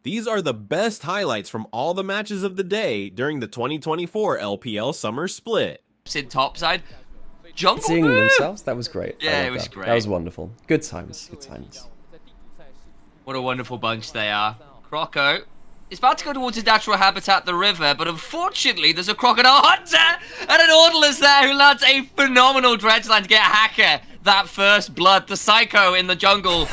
These are the best highlights from all the matches of the day during the 2024 LPL Summer Split. In topside, jungle seeing themselves, that was great. Yeah, it was great. That was wonderful. Good times, good times. What a wonderful bunch they are. Croco is about to go towards his natural habitat, the river, but unfortunately there's a crocodile hunter and an Nautilus there who lands a phenomenal dredge line to get Hacker that first blood, the psycho in the jungle.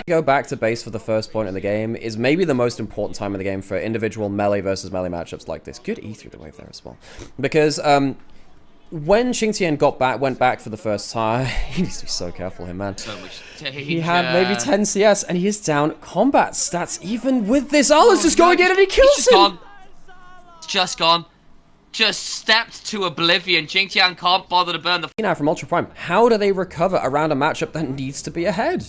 Go back to base for the first point in the game is maybe the most important time in the game for individual melee versus melee matchups like this. Good E through the wave there as well. Because when Xingtian went back for the first time, he needs to be so careful here, man. So much danger. He had maybe 10 CS and he is down combat stats even with this. Let's just going in and he kills him. Just gone. Just stepped to oblivion. Xingtian can't bother to burn the... Now from Ultra Prime, how do they recover around a matchup that needs to be ahead?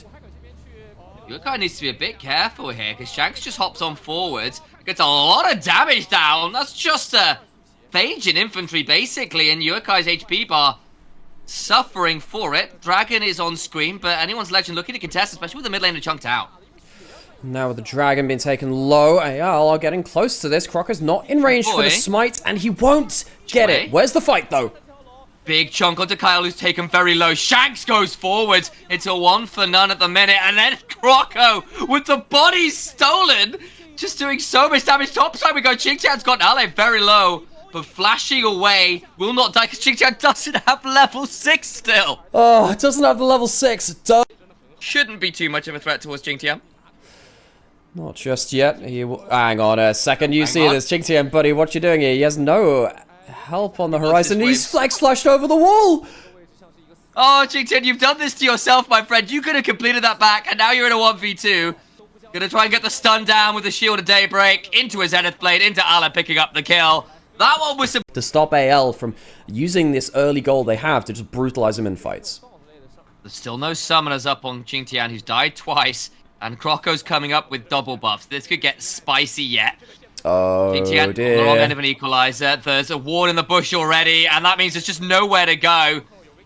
Yukai needs to be a bit careful here because Shanks just hops on forwards, gets a lot of damage down. That's just a Phage infantry basically, and Yukai's HP bar suffering for it. Dragon is on screen, but anyone's legend looking to contest, especially with the mid laner chunked out. Now with the Dragon being taken low, AL are getting close to this. Crocker's not in range for the smite, and he won't get it. Where's the fight, though? Big chunk onto Kyle, who's taken very low. Shanks goes forwards. It's a 1 for none at the minute, and then Croco with the body stolen. Just doing so much damage. Topside we go. Xingtian's got Ale very low, but flashing away will not die because Xingtian doesn't have level 6 still. Oh, it doesn't have the level 6. Shouldn't be too much of a threat towards Xingtian. Not just yet. Hang on a second. You see this, Xingtian, buddy. What you doing here? He has no help on the horizon. He's flashed over the wall. Oh, Xingtian, you've done this to yourself, my friend. You could have completed that back, and now you're in a 1v2. Gonna try and get the stun down with the Shield of Daybreak into his Zenith Blade, into Ala picking up the kill. That one was to stop AL from using this early goal they have to just brutalize him in fights. There's still no summoners up on Xingtian, who's died twice. And Croco's coming up with double buffs. This could get spicy yet. Oh, Xingtian dear. on the wrong end of an equalizer. There's a ward in the bush already, and that means there's just nowhere to go.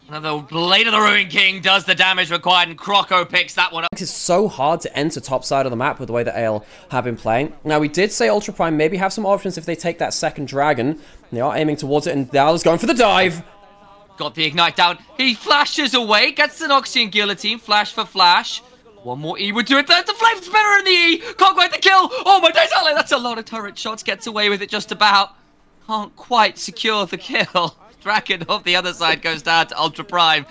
Another Blade of the Ruin King does the damage required, and Croco picks that one up. It's so hard to enter top side of the map with the way that AL have been playing. Now, we did say Ultra Prime maybe have some options if they take that second Dragon. They are aiming towards it, and Dal's going for the dive. Got the Ignite down. He flashes away, gets an Oxygen Guillotine, flash for flash. One more E would do it. There's the Flame Spinner in the E. Can't quite the kill. Oh my days, Ale. That's a lot of turret shots. Gets away with it just about. Can't quite secure the kill. Dragon off the other side goes down to Ultra Prime.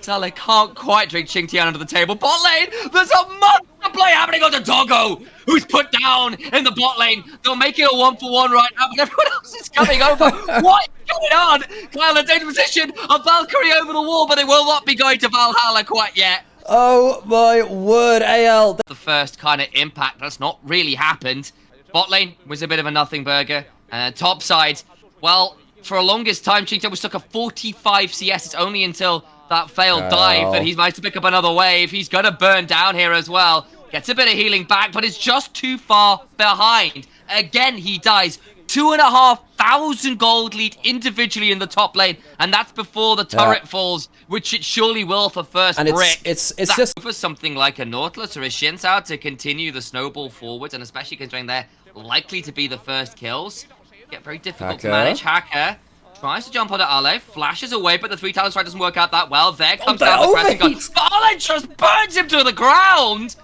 Ale can't quite drink Xingtian under the table. Bot lane. There's a monster play happening onto Doggo, who's put down in the bot lane. They'll make it a 1-for-1 right now, but everyone else is coming over. What is going on? Kyle in danger position. A Valkyrie over the wall, but it will not be going to Valhalla quite yet. Oh my word, AL. The first kind of impact that's not really happened. Bot lane was a bit of a nothing burger. Top side, well, for a longest time, Xingtian was stuck at 45 CS. It's only until that failed dive that he's managed to pick up another wave. He's going to burn down here as well. Gets a bit of healing back, but it's just too far behind. Again, he dies. 2,500 gold lead individually in the top lane, and that's before the turret falls, which it surely will for first brick. It's just for something like a Nautilus or a Shinzao to continue the snowball forwards, and especially considering they're likely to be the first kills. Get very difficult to manage. Hacker tries to jump onto Ale, flashes away, but the 3 talent strike doesn't work out that well. There comes down the pressing gun. But Ale just burns him to the ground.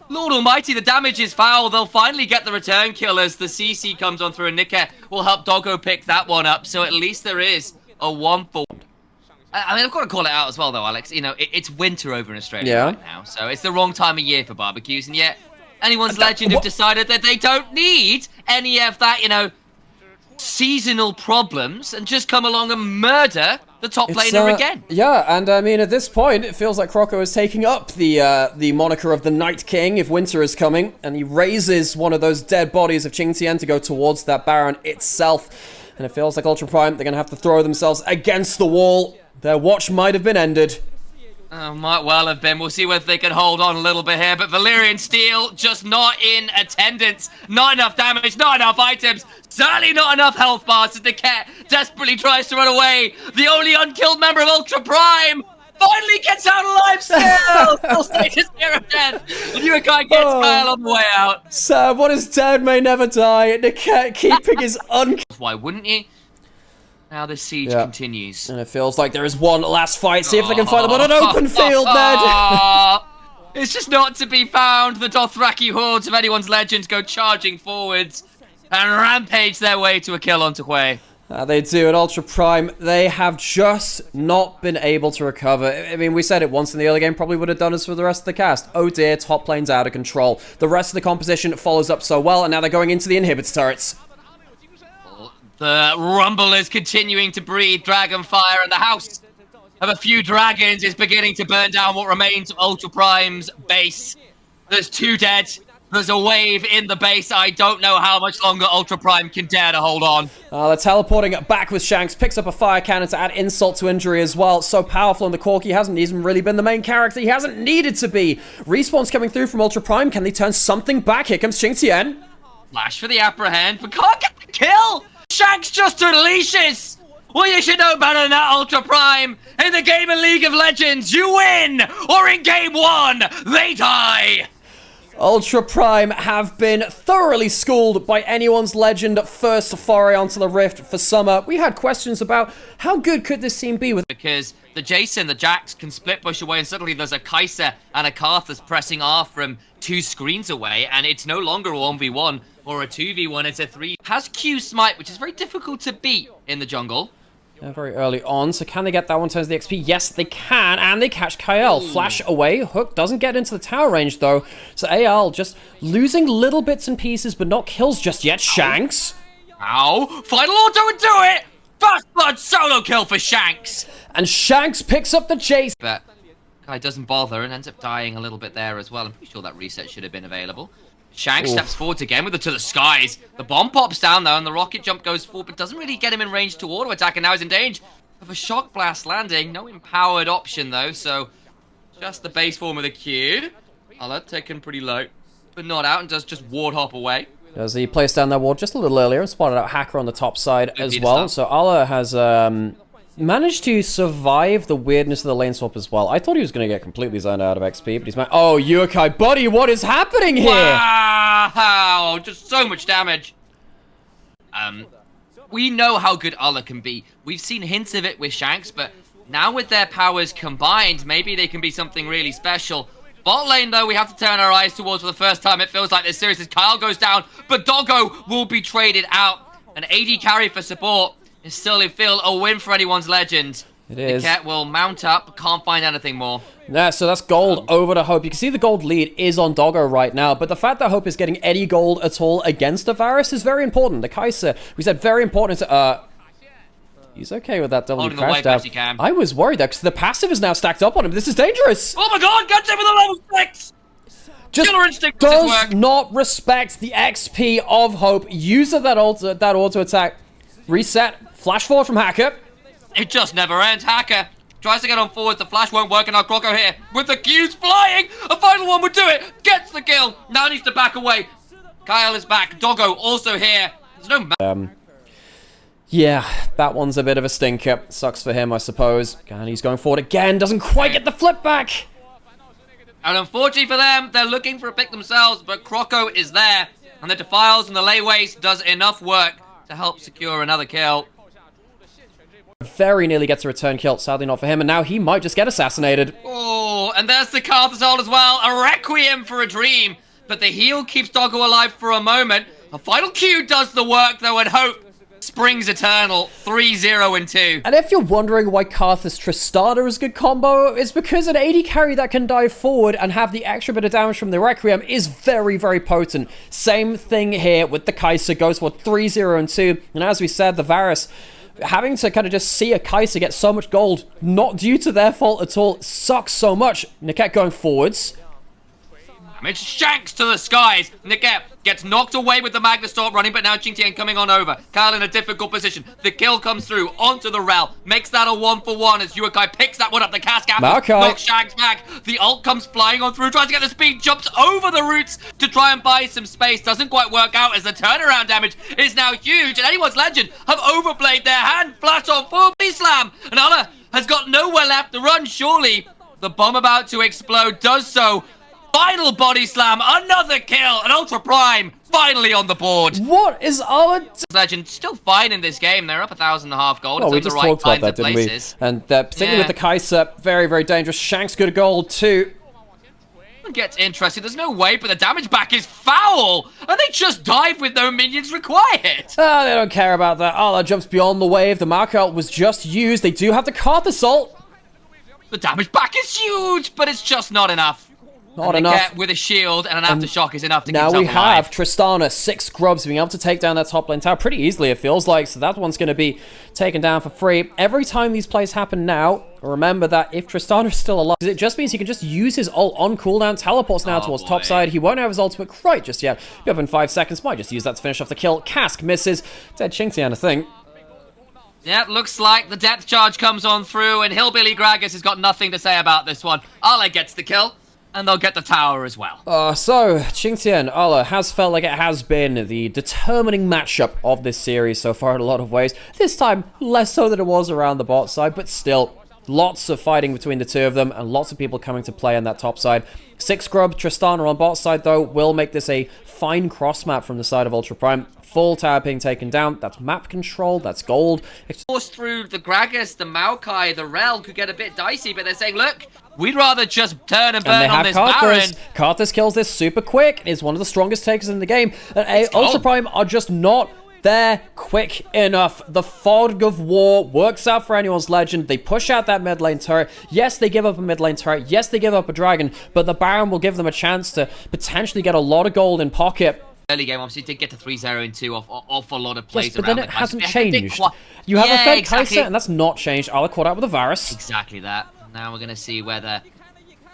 Lord Almighty, the damage is foul. They'll finally get the return kill as the CC comes on through, and Nika will help Doggo pick that one up. So at least there is a 1-for-1. I mean, I've got to call it out as well, though, Alex. You know, it's winter over in Australia right now, so it's the wrong time of year for barbecues, and yet anyone's legend have decided that they don't need any of that, you know, seasonal problems, and just come along and murder the top laner again. Yeah, and I mean, at this point, it feels like Croco is taking up the moniker of the Night King if winter is coming, and he raises one of those dead bodies of Xingtian to go towards that Baron itself. And it feels like Ultra Prime, they're going to have to throw themselves against the wall. Their watch might have been ended. Might well have been. We'll see whether they can hold on a little bit here. But Valyrian Steel just not in attendance. Not enough damage, not enough items. Certainly not enough health bars as the cat desperately tries to run away. The only unkilled member of Ultra Prime finally gets out alive still! Still stays here of death. And Yukai gets Kyle on the way out. Sam, what is dead may never die. Niket keeping his Why wouldn't you? Now the siege continues. And it feels like there is one last fight. See if they can find them on an open field, Ned. It's just not to be found. The Dothraki hordes of anyone's legends go charging forwards and rampage their way to a kill on Tukwei. They do at Ultra Prime. They have just not been able to recover. I mean, we said it once in the early game, probably would have done us for the rest of the cast. Oh dear, top lane's out of control. The rest of the composition follows up so well, and now they're going into the inhibits turrets. The rumble is continuing to breathe dragon fire, and the house of a few dragons is beginning to burn down what remains of Ultra Prime's base. There's 2 dead. There's a wave in the base. I don't know how much longer Ultra Prime can dare to hold on. They're teleporting back with Shanks. Picks up a fire cannon to add insult to injury as well. So powerful, and the Corki hasn't even really been the main character. He hasn't needed to be. Respawn's coming through from Ultra Prime. Can they turn something back? Here comes Qingtian. Flash for the apprehend, but can't get the kill! Shanks just unleashes! Well, you should know better than that, Ultra Prime. In the game of League of Legends, you win! Or in game 1, they die! Ultra Prime have been thoroughly schooled by anyone's legend first foray onto the Rift for Summer. We had questions about how good could this team be with... Because the Jason, the Jax can split push away, and suddenly there's a Kai'Sa and a Karthus pressing R from 2 screens away, and it's no longer a 1v1 or a 2v1, it's a 3. Has Q Smite, which is very difficult to beat in the jungle. Very early on, so can they get that one turns the XP? Yes, they can, and they catch Kyle. Flash away. Hook doesn't get into the tower range, though. So AL just losing little bits and pieces, but not kills just yet. Shanks. Ow. Final auto would do it! First blood solo kill for Shanks! And Shanks picks up the chase. But Kai doesn't bother and ends up dying a little bit there as well. I'm pretty sure that reset should have been available. Shanks steps forwards again with it to the skies. The bomb pops down though, and the rocket jump goes forward, but doesn't really get him in range to auto attack, and now he's in danger of a shock blast landing. No empowered option though, so just the base form of the Q. Ala taken pretty low, but not out, and does just ward hop away. As he placed down that ward just a little earlier and spotted out Hacker on the top side as well. So Ala has managed to survive the weirdness of the lane swap as well. I thought he was going to get completely zoned out of XP, but he's... Oh, Yukai, buddy, what is happening here? Wow, just so much damage. We know how good Ala can be. We've seen hints of it with Shanks, but now with their powers combined, maybe they can be something really special. Bot lane, though, we have to turn our eyes towards for the first time. It feels like this series as Kyle goes down, but Doggo will be traded out. An AD carry for support is still, feel, a win for anyone's legend. It is. The Cat will mount up, can't find anything more. Yeah, so that's gold over to Hope. You can see the gold lead is on Doggo right now, but the fact that Hope is getting any gold at all against a Varus is very important. The Kai'Sa, we said very important. He's okay with that W crash down. I was worried there because the passive is now stacked up on him. This is dangerous. Oh my god, gets him with a level 6! Just does not respect the XP of Hope. Use of that auto attack. Reset. Flash forward from Hacker. It just never ends. Hacker tries to get on forward. The flash won't work, and now Croco here with the Qs flying. A final one would do it. Gets the kill. Now needs to back away. Kyle is back. Doggo also here. There's no... Yeah, that one's a bit of a stinker. Sucks for him, I suppose. And he's going forward again. Doesn't quite get the flip back. And unfortunately for them, they're looking for a pick themselves, but Croco is there. And the Defiles and the Layways does enough work to help secure another kill. Very nearly gets a return kill. Sadly not for him, and now he might just get assassinated. Oh, and there's the Karthus ult as well. A Requiem for a Dream. But the heal keeps Doggo alive for a moment. A final Q does the work, though, and Hope springs eternal. 3-0 and 2. And if you're wondering why Karthus Tristana is a good combo, it's because an AD carry that can dive forward and have the extra bit of damage from the Requiem is very, very potent. Same thing here with the Kai'Sa. Goes for 3-0 and 2. And as we said, the Varus having to kind of just see a Kai'Sa get so much gold, not due to their fault at all, sucks so much. Niket going forwards. Damage Shanks to the skies. Niket gets knocked away with the Magnastorm running, but now Qingtian coming on over. Kyle in a difficult position. The kill comes through onto the Rel. Makes that a 1-for-1 as Yukai picks that one up. The Cask Apple knocks Shanks back. The ult comes flying on through. Tries to get the speed. Jumps over the roots to try and buy some space. Doesn't quite work out as the turnaround damage is now huge. And anyone's legend have overplayed their hand. Flash on full slam. And Ala has got nowhere left to run, surely. The bomb about to explode does so. Final body slam, another kill, and Ultra Prime finally on the board. What is our... Legend still fine in this game. They're up 1,500 gold. Well, we it's just on the right talked about kinds that, of didn't places. we? And particularly with the Kaiser, very, very dangerous. Shank's good gold too. It gets interesting. There's no way, but the damage back is foul. And they just dive with no minions required. Ah, they don't care about that. Ala jumps beyond the wave. The mark ult was just used. They do have the Karth Assault. The damage back is huge, but it's just not enough. Not enough. With a shield and an aftershock is enough to keep now we yourself alive. have Tristana, 6 grubs, being able to take down that top lane tower pretty easily, it feels like. So that one's going to be taken down for free. Every time these plays happen now, remember that if Tristana is still alive, it just means he can just use his ult on cooldown, teleports now towards top side. He won't have his ultimate quite just yet. Be up in 5 seconds. Might just use that to finish off the kill. Cask misses. Dead Xingtian, I think. Yeah, looks like the depth charge comes on through, and Hillbilly Gragas has got nothing to say about this one. Ale gets the kill. And they'll get the tower as well. So, Xingtian, Ala has felt like it has been the determining matchup of this series so far in a lot of ways. This time, less so than it was around the bot side, but still, lots of fighting between the two of them and lots of people coming to play on that top side. 6 grub, Tristana on bot side, though, will make this a fine cross map from the side of Ultra Prime. Full tower being taken down. That's map control. That's gold. Force through the Gragas, the Maokai, the Rel could get a bit dicey, but they're saying, look, we'd rather just turn and burn on this Baron. Karthus kills this super quick. Is one of the strongest takers in the game. And Ultra Prime are just not there quick enough. The fog of war works out for anyone's legend. They push out that mid lane turret. Yes, they give up a mid lane turret. Yes, they give up a dragon. But the Baron will give them a chance to potentially get a lot of gold in pocket. Early game, obviously, did get to 3-0 and 2 off a lot of plays. Yes, but then it hasn't changed. You have a Fed Kaiser, and that's not changed. Ala caught out with a Varus. Exactly that. Now we're going to see whether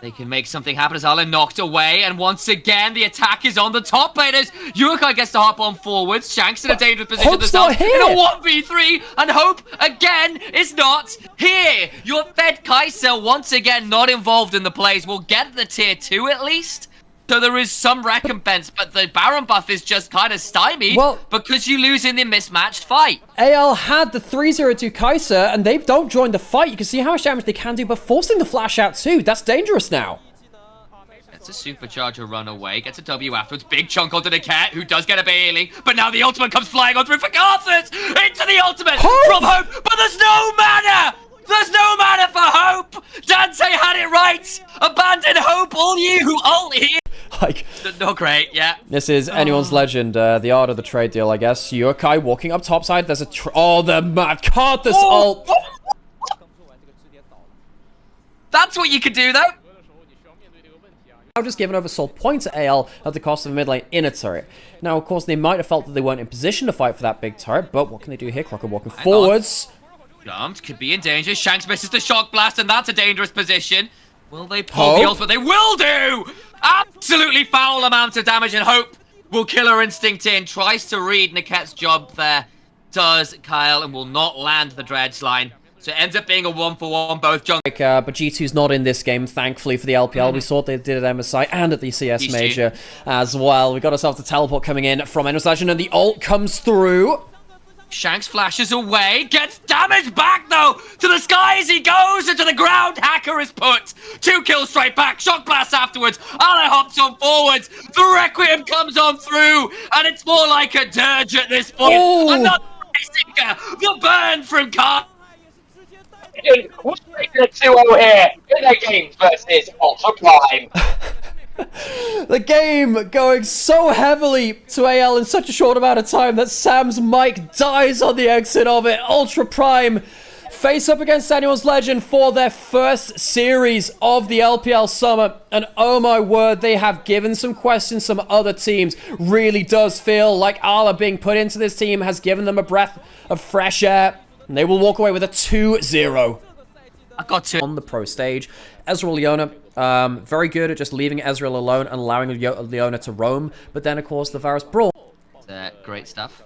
they can make something happen as Ala knocked away. And once again, the attack is on the top laners. Yukai gets to hop on forwards. Shanks in a dangerous position themselves in a 1v3. And Hope, again, is not here. Your Fed Kaiser, once again, not involved in the plays. We'll get the tier 2 at least. So there is some recompense, but the Baron buff is just kind of stymied because you lose in the mismatched fight. AL had the 3-0-2 Kaiser, and they don't join the fight. You can see how much damage they can do, but forcing the flash out too, that's dangerous now. Gets a supercharger run away, gets a W afterwards, big chunk onto the cat, who does get a bailing, but now the ultimate comes flying on through for Karthus! Into the ultimate from Hope, but there's no mana! There's no mana for Hope! Dante had it right! Abandon Hope, all you who ult here! Like, not great, yeah. This is anyone's legend, the art of the trade deal, I guess. Yukai walking up topside, there's a the mad Karthus ult! That's what you could do, though! Now just giving over soul points to AL at the cost of a mid lane in a turret. Now, of course, they might have felt that they weren't in position to fight for that big turret, but what can they do here? Crocker walking forwards. Jumped, could be in danger. Shanks misses the shock blast, and that's a dangerous position. Will they pull the ultimate? They will do! Absolutely foul amount of damage, and Hope will kill her instinct in. Tries to read Niket's job there. Does Kyle, and will not land the dredge line. So it ends up being a 1-for-1, both junk. But G2's not in this game, thankfully, for the LPL. We saw what they did at MSI and at the CS Major as well. We got ourselves the teleport coming in from Endless Legend, and the ult comes through. Shanks flashes away, gets damage back though! To the skies he goes, and to the ground Hacker is put! 2 kills straight back, shock blast afterwards, Ale hops on forwards, the Requiem comes on through, and it's more like a dirge at this point! Another Seeker, the burn from Car. We're making a 2-0 here in the game versus Ultra Prime. The game going so heavily to AL in such a short amount of time that Sam's mic dies on the exit of it. Ultra Prime face up against anyone's legend for their first series of the LPL Summer. And oh my word, they have given some questions some other teams. Really does feel like Ala being put into this team has given them a breath of fresh air. And they will walk away with a 2-0. I got 2 on the pro stage. Ezreal Leona, very good at just leaving Ezreal alone and allowing Leona to roam. But then, of course, the Varus Brawl. Great stuff.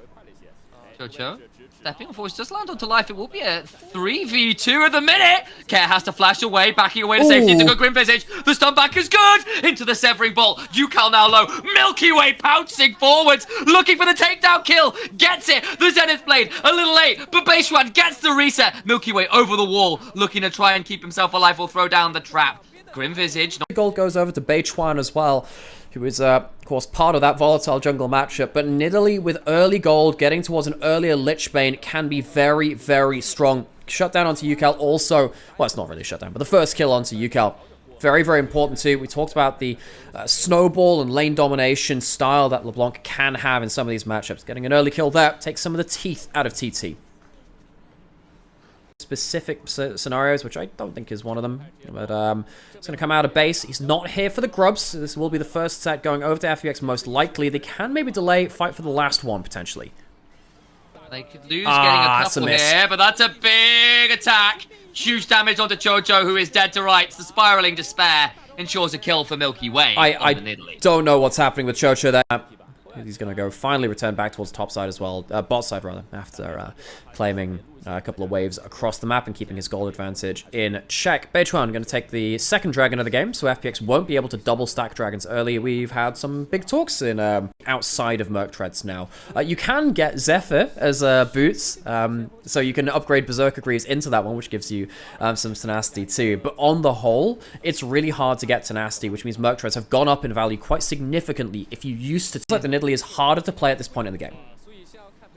Chocho stepping forward, just land onto life. It will be a 3v2 at the minute. Care has to flash away, backing away to safety. It's a good Grim Visage. The stun back is good. Into the severing bolt. Yucal now low. Milky Way pouncing forwards, looking for the takedown kill. Gets it. The Zenith Blade a little late, but Beishwan gets the reset. Milky Way over the wall, looking to try and keep himself alive or throw down the trap. Grim Visage. Gold goes over to Beishwan as well, who is, of course, part of that volatile jungle matchup. But Nidalee with early gold, getting towards an earlier Lichbane, can be very, very strong. Shutdown onto Yucal also, well, it's not really shutdown, but the first kill onto Yucal. Very, very important too. We talked about the snowball and lane domination style that LeBlanc can have in some of these matchups. Getting an early kill there takes some of the teeth out of TT. Specific scenarios, which I don't think is one of them, but it's going to come out of base. He's not here for the grubs, so this will be the first set going over to FUX most likely. They can maybe delay, fight for the last one potentially. They could lose getting a couple here, but that's a big attack. Huge damage onto Chocho, who is dead to rights. The spiraling despair ensures a kill for Milky Way. I don't know what's happening with Chocho there. He's going to go finally return back towards top side as well, bot side rather, after claiming a couple of waves across the map and keeping his gold advantage in check. Bechuan going to take the second dragon of the game, so FPX won't be able to double stack dragons early. We've had some big talks in outside of Merc Treads now. You can get Zephyr as boots, so you can upgrade Berserker Greaves into that one, which gives you some tenacity too. But on the whole, it's really hard to get tenacity, which means Merc Treads have gone up in value quite significantly. If you used to, like the Nidalee is harder to play at this point in the game.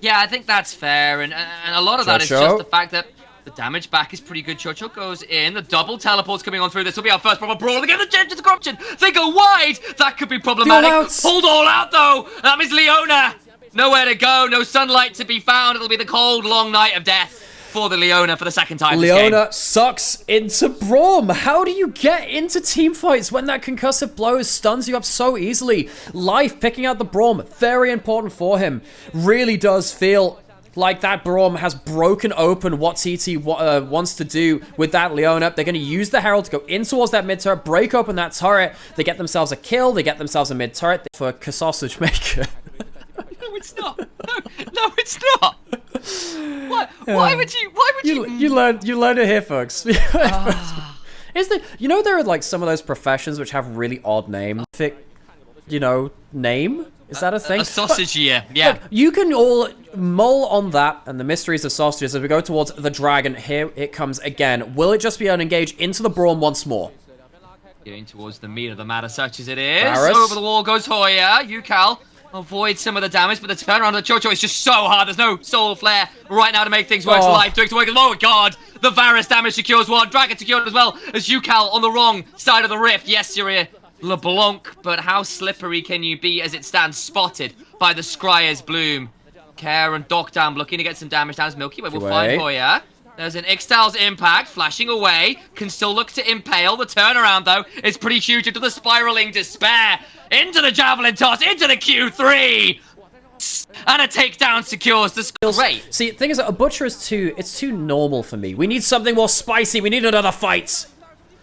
Yeah, I think that's fair, and a lot of that is just the fact that the damage back is pretty good. Chocho goes in, the double teleport's coming on through. This will be our first proper brawl against the Gents of Corruption. They go wide, that could be problematic. Hold all out though, that means Leona. Nowhere to go, no sunlight to be found. It'll be the cold, long night of death for the Leona for the second time this game. Leona sucks into Braum. How do you get into team fights when that concussive blow stuns you up so easily? Life picking out the Braum, very important for him. Really does feel like that Braum has broken open what TT wants to do with that Leona. They're going to use the Herald to go in towards that mid turret, break open that turret. They get themselves a kill, they get themselves a mid turret for Sausage Maker. No, it's not. No, it's not. Why would you? You learn it here, folks. Is there? You know, there are like some of those professions which have really odd names. You know, name. Is that a thing? A sausage year, yeah. Look, you can all mull on that and the mysteries of sausages as we go towards the dragon. Here it comes again. Will it just be unengaged into the Braum once more? Getting towards the meat of the matter, such as it is. Varus. Over the wall goes Hoya. Yucal avoids some of the damage, but the turnaround of the Chocho is just so hard. There's no soul flare right now to make things worse. Life doing to work. Oh my god! The Varus damage secures one. Dragon secured as well as Yucal on the wrong side of the rift. Yes, you're here, LeBlanc, but how slippery can you be as it stands spotted by the Scryer's Bloom? Care and Dockdown looking to get some damage down as Milky Way will find Hoya. There's an Ixtal's impact, flashing away. Can still look to impale. The turnaround, though, is pretty huge into the spiraling despair. Into the javelin toss, into the Q3. And a takedown secures the great. See, the thing is, a butcher is too normal for me. We need something more spicy. We need another fight.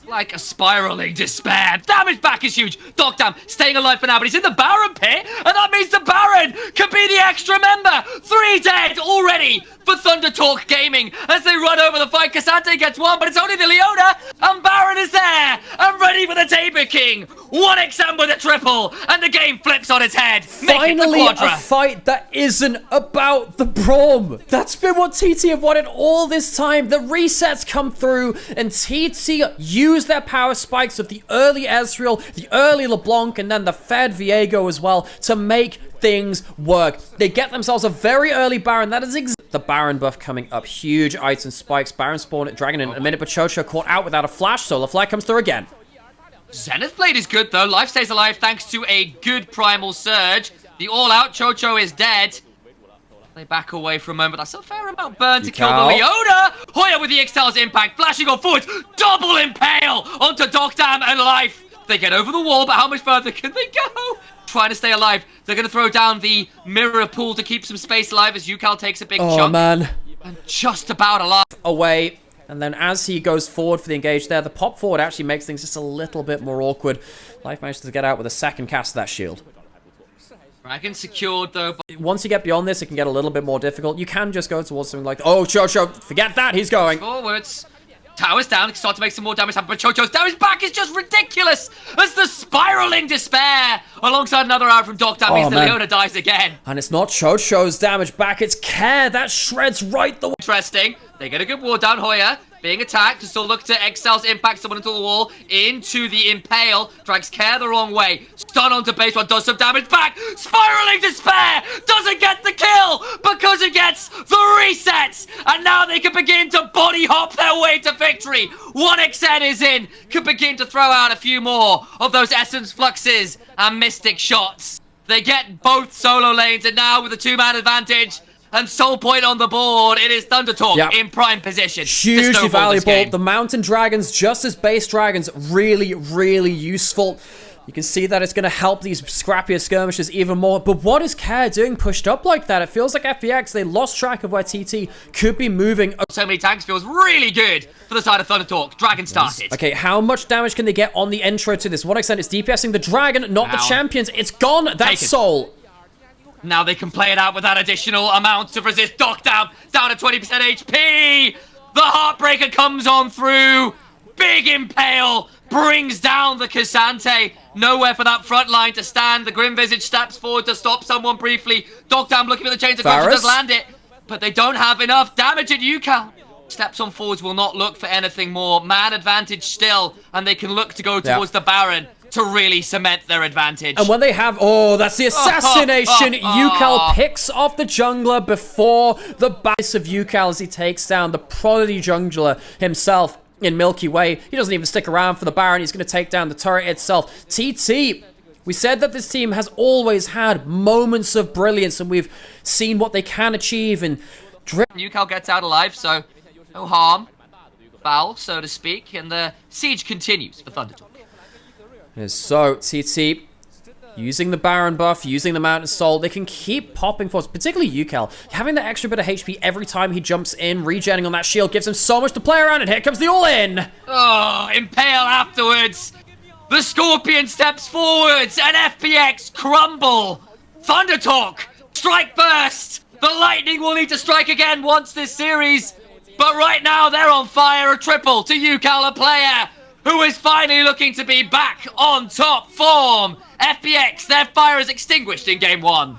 Like a spiraling despair. Damage back is huge. Dockdown staying alive for now, but he's in the Baron pit, and that means the Baron could be the extra member. 3 dead already for ThunderTalk Gaming as they run over the fight. Cassante gets one, but it's only the Leona, and Baron is there and ready for the Tabor King. 1xM with a triple, and the game flips on its head. Finally, a fight that isn't about the Braum. That's been what TT have wanted all this time. The resets come through, and TT use their power spikes of the early Ezreal, the early LeBlanc, and then the Fed Viego as well to make things work. They get themselves a very early Baron. That is the Baron buff coming up. Huge item spikes. Baron spawn at Dragon in a minute, but Chocho caught out without a flash. Solar Flare comes through again. Zenith Blade is good though. Life stays alive thanks to a good primal surge. The all-out Chocho is dead. They back away for a moment. That's a fair amount burn to kill the Leona. Hoya with the Ixtal's impact, flashing on forward. Double impale onto Dockdown and Life. They get over the wall, but how much further can they go? Trying to stay alive. They're going to throw down the mirror pool to keep some space alive as Yucal takes a big chunk. Oh, man. And just about alive. Away. And then as he goes forward for the engage there, the pop forward actually makes things just a little bit more awkward. Life manages to get out with a second cast of that shield. Dragon secured though. Once you get beyond this, it can get a little bit more difficult. You can just go towards something like, oh, Chocho, forget that, he's going. Forwards. Towers down, can start to make some more damage happen, but Chocho's damage back is just ridiculous as the spiraling despair alongside another arrow from Dogtown means the Leona dies again. And it's not Chocho's damage back, it's Care that shreds right the way. Interesting. They get a good ward down. Hoya being attacked to still look to Exiles impact someone into the wall, into the Impale, drags Care the wrong way, stun onto base one, does some damage back, spiraling despair, doesn't get the kill because it gets the resets, and now they can begin to body hop their way to victory. 1xN is in, can begin to throw out a few more of those Essence Fluxes and Mystic shots. They get both solo lanes, and now with a 2-man advantage, and Soul Point on the board, it is ThunderTalk in prime position. Hugely valuable. The Mountain Dragons, just as base dragons, really, really useful. You can see that it's going to help these scrappier skirmishes even more. But what is Care doing pushed up like that? It feels like FPX, they lost track of where TT could be moving. So many tanks feels really good for the side of ThunderTalk. Dragon started. Okay, how much damage can they get on the intro to this? 1xN is DPSing the Dragon, not the champions. It's gone. That's Soul. Now they can play it out with that additional amount to resist. Down to 20% HP. The Heartbreaker comes on through. Big Impale brings down the Cassante. Nowhere for that front line to stand. The Grim Visage steps forward to stop someone briefly. Dogtown looking for the chains of Ghost, does land it. But they don't have enough damage at UCal. Steps on forwards will not look for anything more. Man advantage still. And they can look to go towards the Baron to really cement their advantage. And when they have, that's the assassination. UCal picks off the jungler before the base of UCal as he takes down the prodigy jungler himself in Milky Way. He doesn't even stick around for the Baron. He's going to take down the turret itself. TT, we said that this team has always had moments of brilliance, and we've seen what they can achieve. And UCal gets out alive, so no harm, foul, so to speak, and the siege continues for ThunderTalk. So, TT, using the Baron buff, using the Mountain Soul, they can keep popping forwards, particularly UCal. Having that extra bit of HP every time he jumps in, regenning on that shield, gives him so much to play around, and here comes the all-in! Oh, Impale afterwards! The Scorpion steps forwards, and FPX crumble! ThunderTalk, strike first! The Lightning will need to strike again once this series, but right now they're on fire, a triple to UCal, a player who is finally looking to be back on top form. FPX, their fire is extinguished in game 1.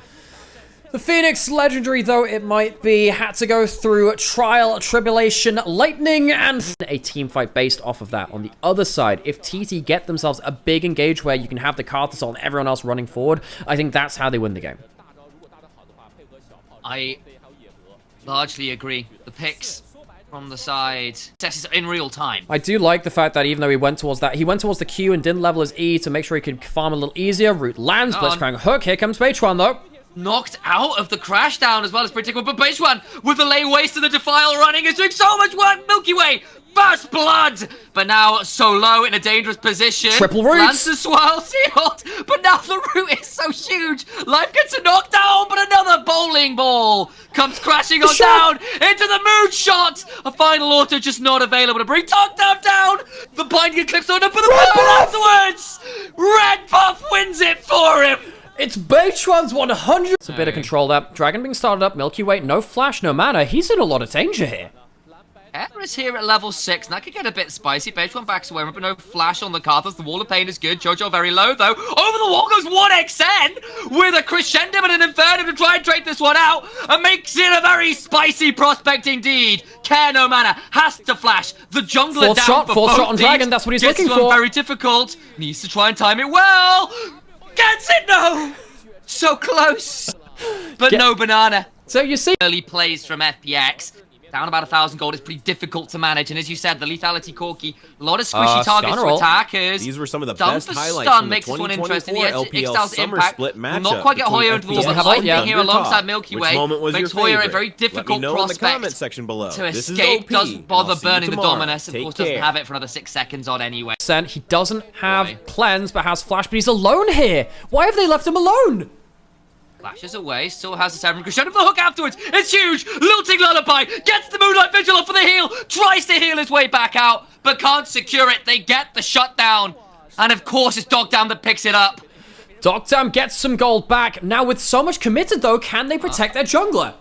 The Phoenix Legendary, though it might be, had to go through trial, tribulation, lightning, and a team fight based off of that. On the other side, if TT get themselves a big engage where you can have the Karthus and everyone else running forward, I think that's how they win the game. I largely agree. The picks from the side. This is in real time. I do like the fact that even though he went towards the Q and didn't level his E to make sure he could farm a little easier. Root lands, Blitzcrank hook. Here comes Beichuan though. Knocked out of the crash down as well as pretty good, but Beichuan with the lay waste of the Defile running is doing so much work. Milky Way, first blood, but now so low in a dangerous position. Triple roots. Lands the swirl sealed, but now the root is so huge. Life gets a knockdown, but another bowling ball comes crashing on down into the mood shot. A final auto just not available to bring Dogtown down. The binding eclipse on up for the power afterwards. Red buff wins it for him. It's Beichuan's 100. It's a bit of control there. Dragon being started up. Milky Way, no flash, no mana. He's in a lot of danger here. Air is here at level 6, and that could get a bit spicy. Beichuan backs away, but no flash on the Karthus. The Wall of Pain is good. Jojo very low, though. Over the wall goes 1xN with a Crescendo and an Inferno to try and trade this one out, and makes it a very spicy prospect indeed. Care no mana, has to flash. The jungler fourth down shot, for fourth both shot on teams. Dragon, that's what he's looking This one for. very difficult. Needs to try and time it well. Gets it, no! So close. But no banana. So you see early plays from FPX. Down about 1,000 gold is pretty difficult to manage, and as you said, the lethality Corki, a lot of squishy targets for attackers. These were some of the Dump best for highlights stun from the makes this one 2024 interesting. The LPL Ixtal's Summer impact split will matchup. not quite get Hoya into the wall, but Lightning here alongside Milky Way makes Hoya a very difficult prospect to escape. Doesn't bother burning the Dominus. Of course, doesn't have it for another 6 seconds on anyway. He doesn't have cleanse, but has flash, but he's alone here. Why have they left him alone? Flashes away, still has the Severin Crescendo for the hook afterwards. It's huge. Lilting Lullaby gets the Moonlight Vigil off for the heal. Tries to heal his way back out, but can't secure it. They get the shutdown. And of course, it's Dogtown that picks it up. Dogdam gets some gold back. Now with so much committed though, can they protect their jungler?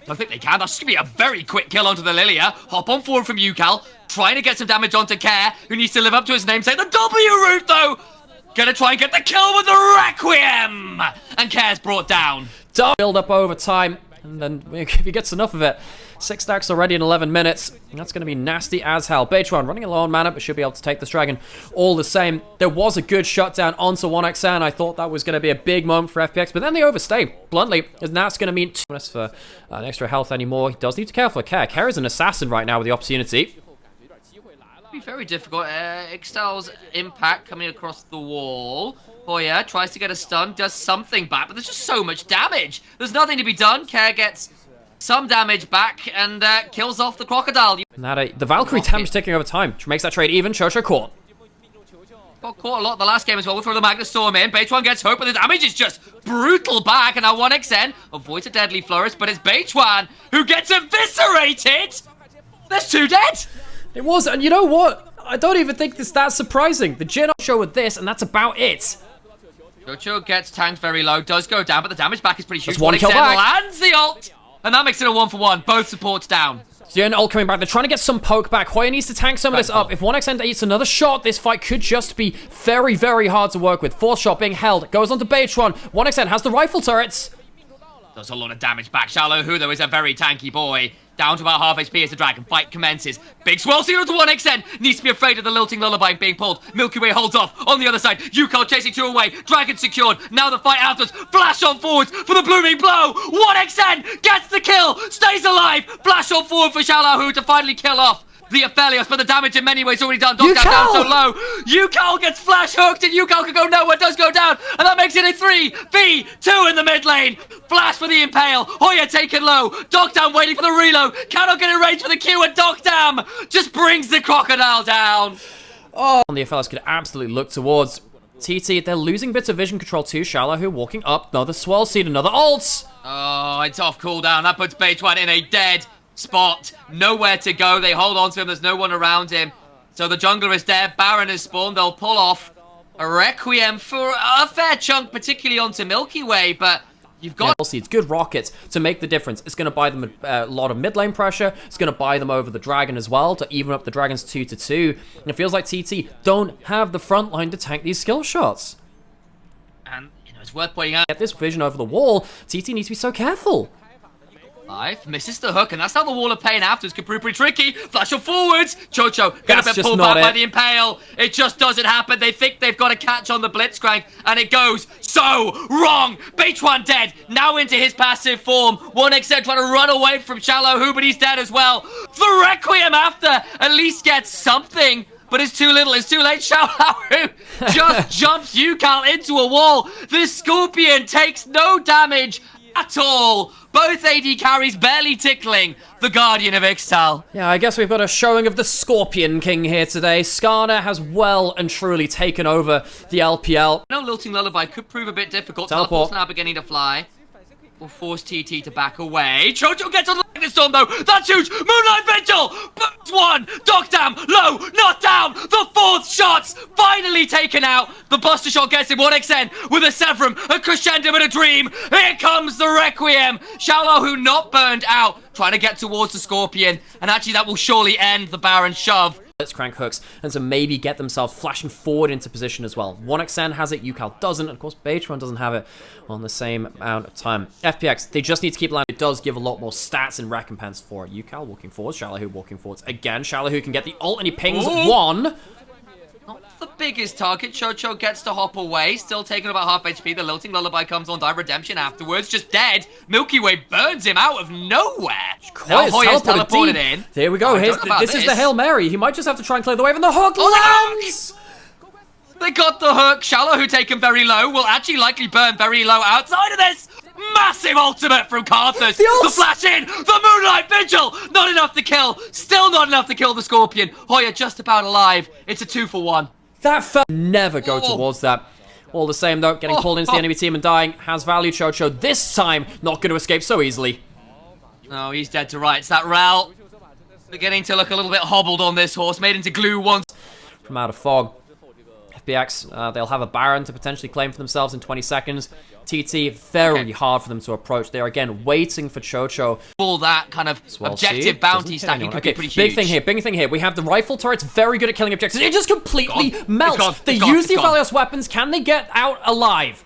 I think they can. That's going to be a very quick kill onto the Lilia. Hop on forward from UCal. Trying to get some damage onto Care, who needs to live up to his namesake. The W route, though! Gonna try and get the kill with the Requiem! And Care's brought down. Build up over time, and then if he gets enough of it. 6 stacks already in 11 minutes. And that's going to be nasty as hell. Beitron running a low on mana, but should be able to take this dragon all the same. There was a good shutdown onto 1xN. I thought that was going to be a big moment for FPX, but then they overstay bluntly, and that's going to mean 2 minutes for an extra health anymore. He does need to care for Care. Care is an assassin right now with the opportunity. Be very difficult. Ixtal's impact coming across the wall. Hoya tries to get a stun, does something back, but there's just so much damage. There's nothing to be done. Care gets some damage back and kills off the crocodile. And the Valkyrie damage ticking over time, which makes that trade even. Chocho caught. Got caught a lot the last game as well. We'll throw the Magnus Storm in. Beitron gets hope, but the damage is just brutal back. And now 1xN avoids a deadly flourish, but it's Beitron who gets eviscerated. There's 2 dead. It was, and you know what? I don't even think this that surprising. The Jin show with this, and that's about it. Chocho gets tanked very low, does go down, but the damage back is pretty huge. That's 1 kill back. Lands the ult, and that makes it a 1-for-1. Both supports down. Jin ult coming back. They're trying to get some poke back. Hoya needs to tank some of this up. If 1xN eats another shot, this fight could just be very, very hard to work with. 4th shot being held. Goes on to Beitron. 1xN has the rifle turrets. Does a lot of damage back. Shallow, who though is a very tanky boy. Down to about half HP as the dragon fight commences. Big swell seal to 1xN. Needs to be afraid of the lilting lullaby being pulled. Milky Way holds off. On the other side, UCal chasing 2 away. Dragon secured. Now the fight afterwards. Flash on forwards for the blooming blow. 1xN gets the kill. Stays alive. Flash on forward for Shallow to finally kill off the Aphelios, but the damage in many ways already done. Dogdam down so low. UCal gets flash hooked, and UCal can go nowhere, does go down, and that makes it a 3v2 in the mid lane. Flash for the Impale. Hoya taken low. Dogdam waiting for the reload. Cannot get in range for the Q, and Dogdam just brings the crocodile down. Oh, the Aphelios could absolutely look towards TT. They're losing bits of vision control too. Shallow who walking up. Another swell seed, another ult. Oh, it's off cooldown. That puts Beitwan in a dead spot. Nowhere to go. They hold on to him. There's no one around him. So the jungler is dead. Baron is spawned. They'll pull off a Requiem for a fair chunk, particularly onto Milky Way, but you've got seeds, good rockets to make the difference. It's going to buy them a lot of mid lane pressure. It's going to buy them over the dragon as well to even up the dragons 2-2. And it feels like TT don't have the front line to tank these skill shots. And you know, it's worth pointing out, Get this vision over the wall. TT needs to be so careful. Life misses the hook, and that's how the wall of pain afterwards could prove pretty tricky. Flash of forwards. Chocho gonna be pulled back by the Impale. It just doesn't happen. They think they've got a catch on the Blitzcrank, and it goes so wrong. Beitwan dead. Now into his passive form. 1xN trying to run away from Shallow, but he's dead as well. The Requiem after at least gets something. But it's too little, it's too late. Shallow just jumps UCal into a wall. This Scorpion takes no damage at all. Both AD carries barely tickling the Guardian of Ixtal. Yeah, I guess we've got a showing of the Scorpion King here today. Skarner has well and truly taken over the LPL. No, Lilting Lullaby could prove a bit difficult. Teleport. Teleport's now beginning to fly. Will force TT to back away. Chocho gets on the Lightning Storm though. That's huge. Moonlight Vigil. Boots 1. Dogdam. Low. Not down. The 4th shot's finally taken out. The Buster Shot gets him. 1xN with a Severum, a Crescendo and a Dream. Here comes the Requiem. Shallow who not burned out. Trying to get towards the Scorpion. And actually that will surely end the Baron shove. Blitzcrank hooks and to maybe get themselves flashing forward into position as well. 1xN has it, UCal doesn't, and of course Beitron doesn't have it on the same amount of time. FPX, they just need to keep landing. It does give a lot more stats and recompense for it. UCal walking forwards, Shallow walking forwards again. Shallow can get the ult and he pings 1. Not the biggest target. Chocho gets to hop away. Still taking about half HP. The Lilting Lullaby comes on. Die Redemption afterwards. Just dead. Milky Way burns him out of nowhere. Now Hoya's teleported in. There we go. This is the Hail Mary. He might just have to try and clear the wave, and the hook lands! They got the hook. Shallow, who taken very low, will actually likely burn very low outside of this. Massive ultimate from Carthus. The flash in. The Moonlight Vigil. Not enough to kill. Still not enough to kill the Scorpion. Hoya just about alive. It's a 2-for-1. That fell. Never go towards that. All the same, though, getting pulled into the enemy team and dying has value. Chocho this time not going to escape so easily. No, he's dead to rights. That Ral beginning to look a little bit hobbled on this horse. Made into glue once. From out of fog. FPX, they'll have a Baron to potentially claim for themselves in 20 seconds. TT, very hard for them to approach. They're, again, waiting for Chocho. All that kind of objective bounty stacking could be pretty huge. Big thing here. We have the rifle turrets, very good at killing objectives. It just completely melts. They use the Aphelios weapons. Can they get out alive?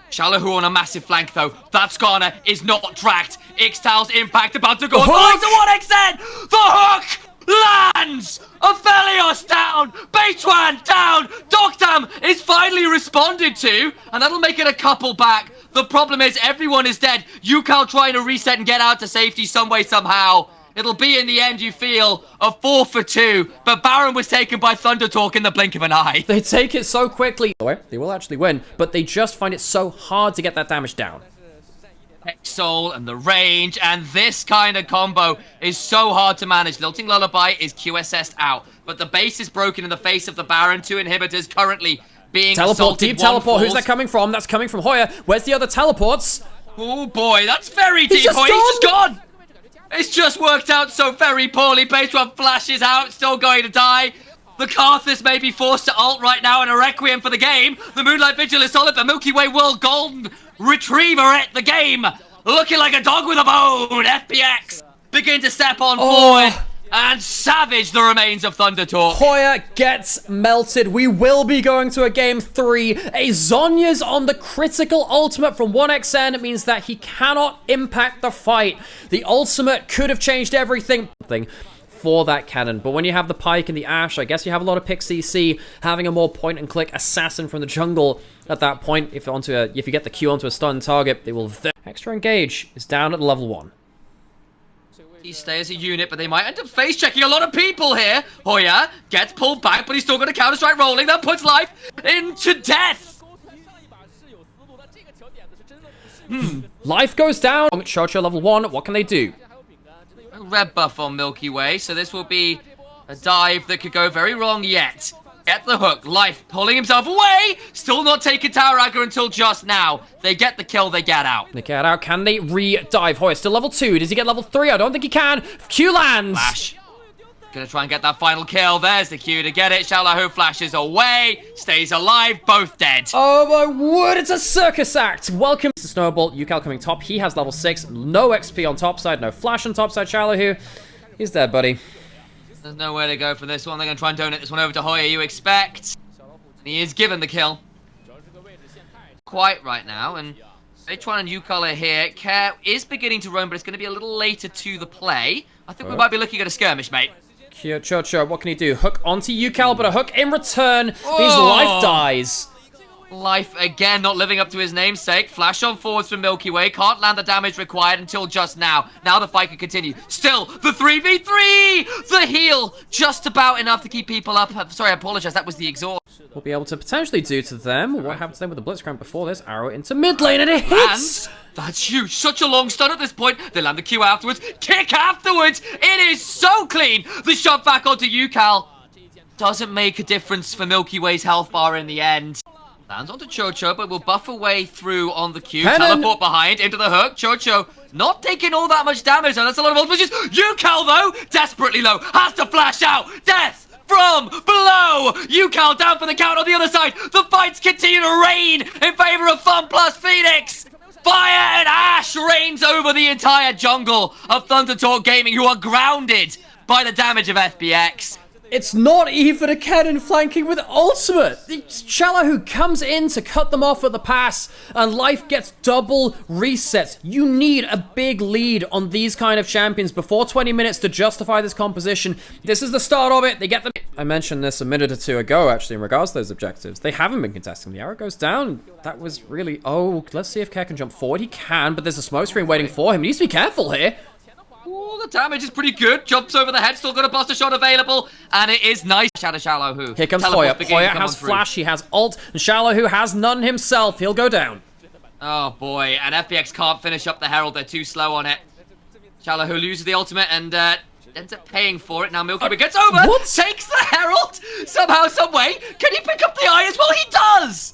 Shalahoon on a massive flank, though. That Skarner is not tracked. Ixtal's impact about to go on to one extent. The hook lands! Aphelios down! Beitwan down! Dokdam is finally responded to, and that'll make it a couple back. The problem is everyone is dead. UCAL trying to reset and get out to safety some way, somehow. It'll be, in the end, you feel, a 4 for 2, but Baron was taken by ThunderTalk in the blink of an eye. They take it so quickly. They will actually win, but they just find it so hard to get that damage down. Soul and the range, and this kind of combo is so hard to manage. Lilting Lullaby is QSS'd out, but the base is broken in the face of the Baron. 2 inhibitors currently being teleport, deep teleport. Who's that coming from? That's coming from Hoya. Where's the other teleports? Oh boy, that's very deep. Hoya, he's just gone. It's just worked out so very poorly. Beitwan flashes out, still going to die. The Karthus may be forced to ult right now in a requiem for the game. The Moonlight Vigil is solid, but Milky Way World Golden Retriever at the game. Looking like a dog with a bone. FPX begin to step on forward and savage the remains of ThunderTalk. Hoya gets melted. We will be going to a game 3. A Zhonya's on the critical ultimate from 1xN. It means that he cannot impact the fight. The ultimate could have changed everything for that cannon, but when you have the Pike and the Ashe, I guess you have a lot of pick CC. Having a more point-and-click assassin from the jungle at that point, if you get the Q onto a stunned target, they will. Extra engage is down at level 1. He stays as a unit, but they might end up face-checking a lot of people here. Hoya gets pulled back, but he's still going to counter-strike rolling. That puts life into death. Life goes down. Chocho level 1. What can they do? Red buff on Milky Way, so this will be a dive that could go very wrong yet. Get the hook. Life pulling himself away. Still not taking Tower Agger until just now. They get the kill, they get out. They get out. Can they re-dive? Hoya still level 2. Does he get level 3? I don't think he can. Q lands. Flash. Gonna try and get that final kill. There's the Q to get it. Shalahoon flashes away. Stays alive. Both dead. Oh my word, it's a circus act. Welcome to Snowball. UCAL coming top. He has level 6. No XP on top side. No flash on top side. Shalahoon, he's dead, buddy. There's nowhere to go for this one. They're gonna try and donate this one over to Hoya, you expect. And he is given the kill. Quite right now. And Beitwan and UCAL are here. Care is beginning to roam, but it's gonna be a little later to the play. I think we might be looking at a skirmish, mate. Chocho, what can he do? Hook onto UCAL, but a hook in return means life dies. Life again not living up to his namesake. Flash on forwards from Milky Way. Can't land the damage required until just now. Now the fight can continue. Still, the 3v3! The heal! Just about enough to keep people up. Sorry, I apologize. That was the exhaust. We'll be able to potentially do to them what happened to them with the Blitzcrank before this. Arrow into mid lane, and it hits! That's huge. Such a long stun at this point. They land the Q afterwards. Kick afterwards. It is so clean. The shot back onto UCAL doesn't make a difference for Milky Way's health bar in the end. Lands onto Chocho, but will buff away through on the Q. Teleport behind into the hook. Chocho not taking all that much damage, and that's a lot of ultimates. UCAL, though, desperately low, has to flash out. Death from below. UCAL down for the count on the other side. The fights continue to reign in favor of FunPlus Phoenix. Fire and ash reigns over the entire jungle of ThunderTalk Gaming, who are grounded by the damage of FPX. It's not even a cannon flanking with ultimate. Shalahoon comes in to cut them off at the pass, and life gets double resets. You need a big lead on these kind of champions before 20 minutes to justify this composition. This is the start of it. They get them. I mentioned this a minute or two ago, actually, in regards to those objectives. They haven't been contesting. The arrow goes down. That was really... Oh, let's see if Care can jump forward. He can, but there's a smoke screen waiting for him. He needs to be careful here. Ooh, the damage is pretty good. Jumps over the head, still got a buster shot available, and it is nice. Shalahoon. Here comes Hoya. Hoya has flash, he has ult, and Shalahoon has none himself. He'll go down. Oh boy, and FPX can't finish up the Herald. They're too slow on it. Shalahoon loses the ultimate and ends up paying for it. Now Milky Way gets over, takes the Herald somehow, some way. Can he pick up the eye as well? He does.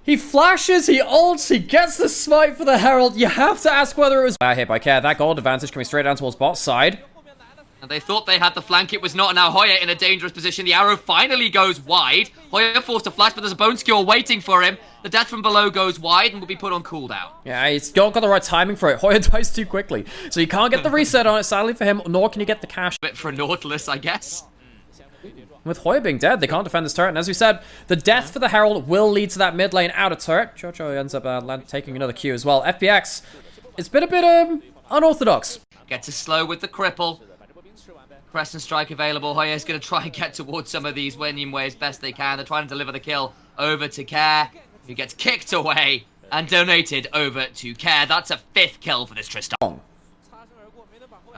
He flashes, he ults, he gets the smite for the Herald. You have to ask whether it was... Here by Care, that gold advantage coming straight down towards bot side. And they thought they had the flank. It was not. Now Hoya in a dangerous position. The arrow finally goes wide. Hoya forced to flash, but there's a bone skewer waiting for him. The death from below goes wide and will be put on cooldown. Yeah, he's not got the right timing for it. Hoya dies too quickly. So you can't get the reset on it, sadly for him, nor can you get the cash. Bit for Nautilus, I guess. With Hoya being dead, they can't defend this turret. And as we said, the death for the Herald will lead to that mid lane outer turret. Chocho ends up taking another Q as well. FPX, it's been a bit unorthodox. Gets a slow with the cripple. Crescent strike available. Hoya's going to try and get towards some of these winning ways best they can. They're trying to deliver the kill over to Care, who gets kicked away and donated over to Care. That's a 5th kill for this Tristan.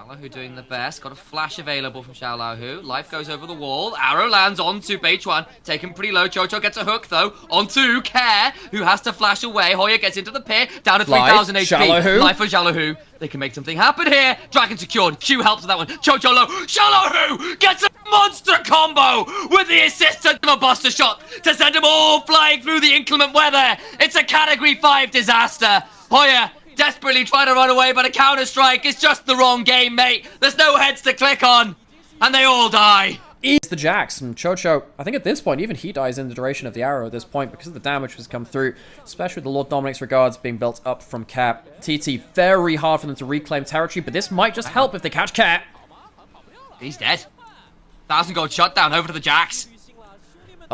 Xiaolahu doing the best. Got a flash available from Xiaolahu. Life goes over the wall. Arrow lands onto Beichuan. Taken pretty low. Chocho gets a hook, though, onto Care, who has to flash away. Hoya gets into the pit. Down to 3,000 HP. Xiaolahu. Life for Xiaolahu. They can make something happen here. Dragon secured. Q helps with that one. Chocho low. Xiaolahu gets a monster combo with the assistance of a buster shot to send them all flying through the inclement weather. It's a Category 5 disaster. Hoya desperately trying to run away, but a counter-strike is just the wrong game, mate. There's no heads to click on, and they all die. It's the Jax, and Chocho, I think at this point, even he dies in the duration of the arrow at this point because of the damage that's come through, especially with the Lord Dominic's regards being built up from Cap. TT, very hard for them to reclaim territory, but this might just help if they catch Cap. He's dead. 1,000 gold shutdown over to the Jax.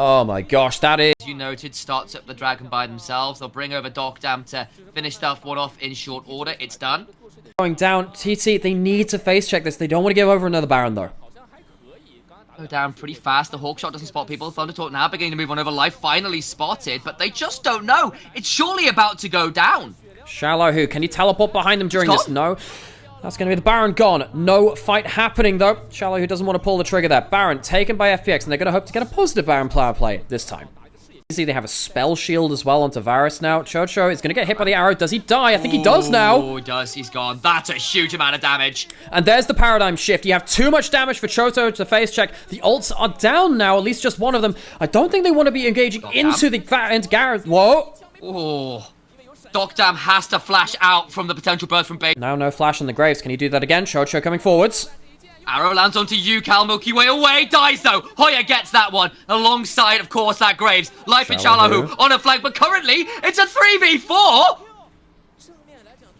Oh my gosh, that is... As you noted, starts up the Dragon by themselves. They'll bring over Dokdam to finish stuff one off in short order. It's done. Going down, TT, they need to face check this. They don't want to give over another Baron, though. Go down pretty fast. The Hawkshot doesn't spot people. ThunderTalk now beginning to move on over. Life finally spotted, but they just don't know. It's surely about to go down. Xiaolahu, can he teleport behind them during this? No. That's going to be the Baron gone. No fight happening, though. Xiaolahu doesn't want to pull the trigger there. Baron taken by FPX, and they're going to hope to get a positive Baron power play this time. You see they have a spell shield as well onto Varus now. Chocho is going to get hit by the arrow. Does he die? I think he does now. Oh, he does. He's gone. That's a huge amount of damage. And there's the paradigm shift. You have too much damage for Choto to face check. The ults are down now, at least just one of them. I don't think they want to be engaging into Gareth. Whoa. Oh. Dokdam has to flash out from the potential burst from Bait. Now no flash on the Graves. Can he do that again? Chocho coming forwards. Arrow lands onto you, Cal. Milky Way away. Dies, though. Hoya gets that one. Alongside, of course, that Graves. Life and Xiaolahu on a flank. But currently, it's a 3v4.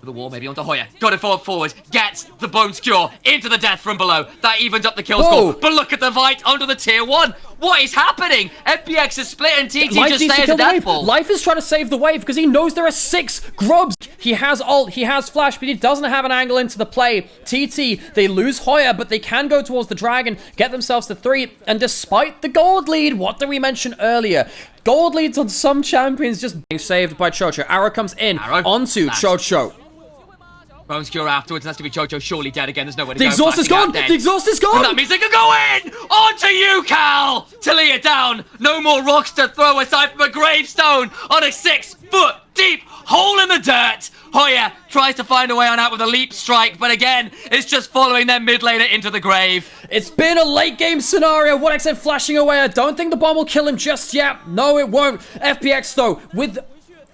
The wall maybe onto Hoya. Got it forward. Gets the bone skewer into the death from below. That evens up the kill score. But look at the fight onto the tier 1. What is happening? FPX is split and TT just stays a death ball. Life is trying to save the wave because he knows there are 6 grubs. He has ult, he has flash, but he doesn't have an angle into the play. TT, they lose Hoya, but they can go towards the dragon, get themselves to 3. And despite the gold lead, what did we mention earlier? Gold leads on some champions just being saved by Chocho. Arrow comes in onto Chocho. Bone skewer afterwards, and that's going to be Chocho surely dead again. There's nowhere to go. The exhaust is gone! The exhaust is gone! And that means they can go in! Onto you, Cal! To lay it down. No more rocks to throw aside from a gravestone on a 6-foot deep hole in the dirt. Hoya tries to find a way on out with a leap strike, but again, it's just following their mid laner into the grave. It's been a late game scenario. 1xN flashing away. I don't think the bomb will kill him just yet. No, it won't. FPX, though, with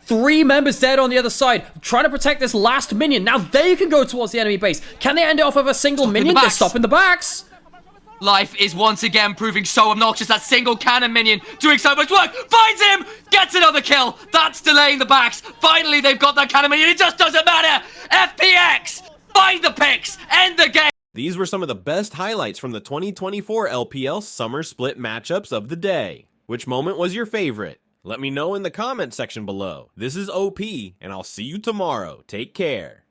3 members dead on the other side, trying to protect this last minion. Now they can go towards the enemy base. Can they end it off of a single minion? They're stopping the backs. Life is once again proving so obnoxious. That single cannon minion doing so much work. Finds him! Gets another kill. That's delaying the backs. Finally, they've got that cannon minion. It just doesn't matter. FPX! Find the picks. End the game. These were some of the best highlights from the 2024 LPL Summer Split matchups of the day. Which moment was your favorite? Let me know in the comment section below. This is OP, and I'll see you tomorrow. Take care.